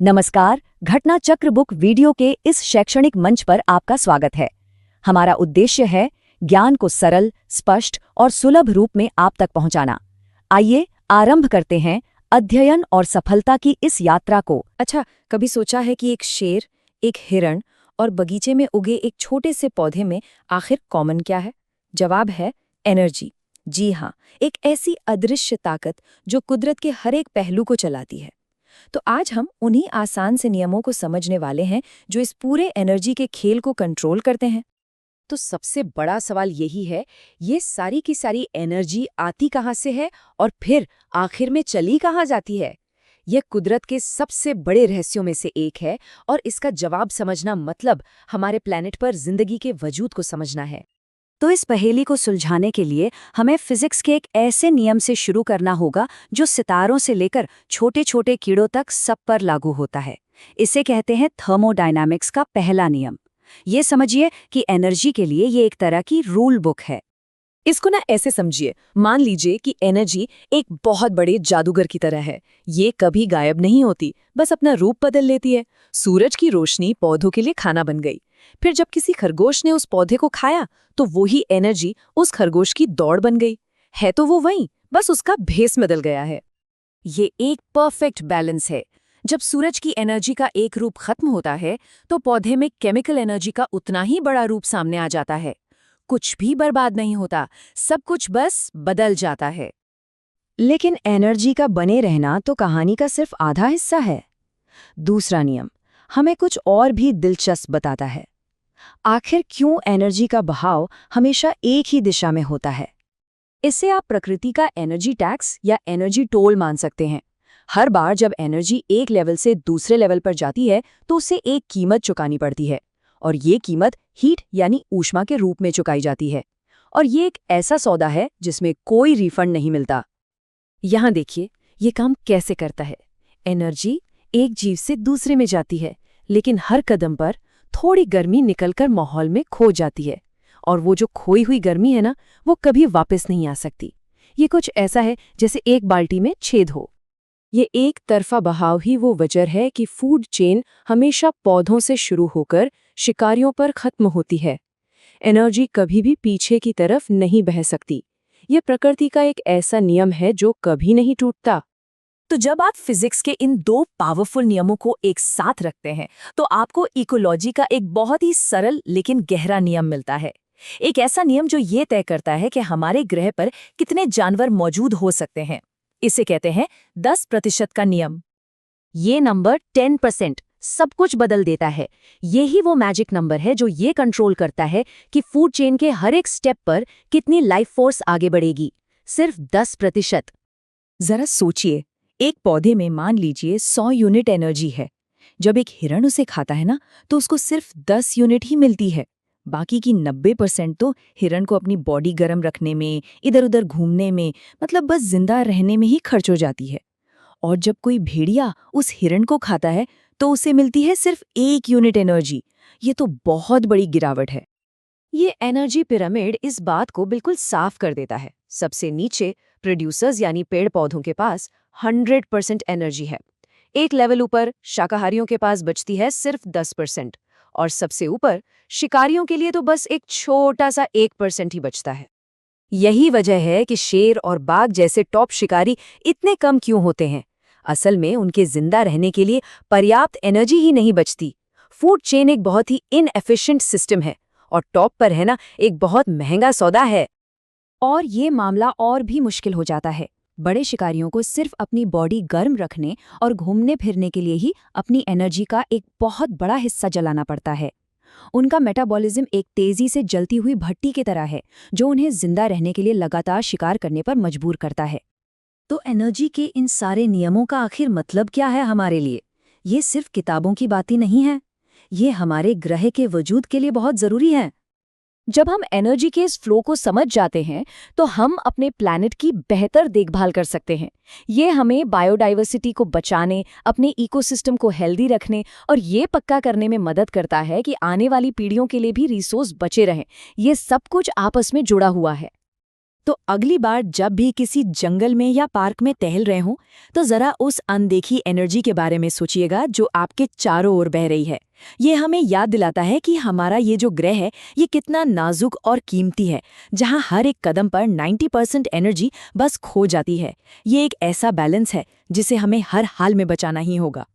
नमस्कार, घटना चक्र बुक वीडियो के इस शैक्षणिक मंच पर आपका स्वागत है। हमारा उद्देश्य है ज्ञान को सरल, स्पष्ट और सुलभ रूप में आप तक पहुंचाना। आइए आरंभ करते हैं अध्ययन और सफलता की इस यात्रा को। अच्छा, कभी सोचा है कि एक शेर, एक हिरण और बगीचे में उगे एक छोटे से पौधे में आखिर कॉमन क्या है? जवाब है एनर्जी। जी हाँ, एक ऐसी अदृश्य ताकत जो कुदरत के हर एक पहलू को चलाती है। तो आज हम उन्हीं आसान से नियमों को समझने वाले हैं जो इस पूरे एनर्जी के खेल को कंट्रोल करते हैं। तो सबसे बड़ा सवाल यही है, ये सारी की सारी एनर्जी आती कहाँ से है और फिर आखिर में चली कहाँ जाती है? यह कुदरत के सबसे बड़े रहस्यों में से एक है और इसका जवाब समझना मतलब हमारे प्लैनेट पर जिंदगी के वजूद को समझना है। तो इस पहेली को सुलझाने के लिए हमें फिजिक्स के एक ऐसे नियम से शुरू करना होगा जो सितारों से लेकर छोटे छोटे कीड़ों तक सब पर लागू होता है। इसे कहते हैं थर्मोडायनामिक्स का पहला नियम। ये समझिए कि एनर्जी के लिए ये एक तरह की रूल बुक है। इसको ना ऐसे समझिए, मान लीजिए कि एनर्जी एक बहुत बड़े जादूगर की तरह है। ये कभी गायब नहीं होती, बस अपना रूप बदल लेती है। सूरज की रोशनी पौधों के लिए खाना बन गई। फिर जब किसी खरगोश ने उस पौधे को खाया तो वही एनर्जी उस खरगोश की दौड़ बन गई। है तो वो वही, बस उसका भेस बदल गया है। ये एक परफेक्ट बैलेंस है। जब सूरज की एनर्जी का एक रूप खत्म होता है तो पौधे में केमिकल एनर्जी का उतना ही बड़ा रूप सामने आ जाता है। कुछ भी बर्बाद नहीं होता, सब कुछ बस बदल जाता है। लेकिन एनर्जी का बने रहना तो कहानी का सिर्फ आधा हिस्सा है। दूसरा नियम हमें कुछ और भी दिलचस्प बताता है। आखिर क्यों एनर्जी का बहाव हमेशा एक ही दिशा में होता है? इसे आप प्रकृति का एनर्जी टैक्स या एनर्जी टोल मान सकते हैं। हर बार जब एनर्जी एक लेवल से दूसरे लेवल पर जाती है तो उसे एक कीमत चुकानी पड़ती है, और ये कीमत हीट यानी ऊष्मा के रूप में चुकाई जाती है। और ये एक ऐसा सौदा है जिसमें कोई रिफंड नहीं मिलता। यहाँ देखिए, ये काम कैसे करता है। एनर्जी एक जीव से दूसरे में जाती है, लेकिन हर कदम पर थोड़ी गर्मी निकलकर माहौल में खो जाती है, और वो जो खोई हुई गर्मी है ना, वो कभी वापस नहीं आ सकती। ये कुछ ऐसा है जैसे एक बाल्टी में छेद हो। ये एक तरफा बहाव ही वो वजह है कि फूड चेन हमेशा पौधों से शुरू होकर शिकारियों पर खत्म होती है। एनर्जी कभी भी पीछे की तरफ नहीं बह सकती। ये प्रकृति का एक ऐसा नियम है जो कभी नहीं टूटता। तो जब आप फिजिक्स के इन दो पावरफुल नियमों को एक साथ रखते हैं तो आपको इकोलॉजी का एक बहुत ही सरल लेकिन गहरा नियम मिलता है। एक ऐसा नियम जो ये तय करता है कि हमारे ग्रह पर कितने जानवर मौजूद हो सकते हैं। इसे कहते हैं 10% का नियम। ये नंबर 10% सब कुछ बदल देता है। यही वो मैजिक नंबर है जो ये कंट्रोल करता है कि फूड चेन के हर एक स्टेप पर कितनी लाइफ फोर्स आगे बढ़ेगी। सिर्फ 10%। जरा सोचिए, एक पौधे में मान लीजिए 100 यूनिट एनर्जी है। जब एक हिरण उसे खाता है ना, तो उसको सिर्फ 10 यूनिट ही मिलती है। बाकी की 90% तो हिरण को अपनी बॉडी गर्म रखने में, इधर उधर घूमने में, मतलब बस जिंदा रहने में ही खर्च हो जाती है। और जब कोई भेड़िया उस हिरण को खाता है तो उसे मिलती है सिर्फ 1 यूनिट एनर्जी। ये तो बहुत बड़ी गिरावट है। ये एनर्जी पिरामिड इस बात को बिल्कुल साफ कर देता है। सबसे नीचे प्रोड्यूसर्स यानी पेड़ पौधों के पास 100% एनर्जी है। एक लेवल ऊपर शाकाहारियों के पास बचती है सिर्फ 10%, और सबसे ऊपर शिकारियों के लिए तो बस एक छोटा सा 1% ही बचता है। यही वजह है कि शेर और बाघ जैसे टॉप शिकारी इतने कम क्यों होते हैं। असल में उनके जिंदा रहने के लिए पर्याप्त एनर्जी ही नहीं बचती। फूड चेन एक बहुत ही इनएफिशिएंट सिस्टम है और टॉप पर रहना एक बहुत महंगा सौदा है। और ये मामला और भी मुश्किल हो जाता है। बड़े शिकारियों को सिर्फ अपनी बॉडी गर्म रखने और घूमने फिरने के लिए ही अपनी एनर्जी का एक बहुत बड़ा हिस्सा जलाना पड़ता है। उनका मेटाबॉलिज्म एक तेजी से जलती हुई भट्टी की तरह है जो उन्हें जिंदा रहने के लिए लगातार शिकार करने पर मजबूर करता है। तो एनर्जी के इन सारे नियमों का आखिर मतलब क्या है हमारे लिए? ये सिर्फ किताबों की बातें नहीं है, ये हमारे ग्रह के वजूद के लिए बहुत जरूरी है। जब हम एनर्जी के इस फ्लो को समझ जाते हैं तो हम अपने प्लैनेट की बेहतर देखभाल कर सकते हैं। ये हमें बायोडाइवर्सिटी को बचाने, अपने इकोसिस्टम को हेल्दी रखने और ये पक्का करने में मदद करता है कि आने वाली पीढ़ियों के लिए भी रिसोर्स बचे रहें। ये सब कुछ आपस में जुड़ा हुआ है। तो अगली बार जब भी किसी जंगल में या पार्क में टहल रहे हों, तो जरा उस अनदेखी एनर्जी के बारे में सोचिएगा जो आपके चारों ओर बह रही है। ये हमें याद दिलाता है कि हमारा ये जो ग्रह है ये कितना नाजुक और कीमती है, जहाँ हर एक कदम पर 90% एनर्जी बस खो जाती है। ये एक ऐसा बैलेंस है जिसे हमें हर हाल में बचाना ही होगा।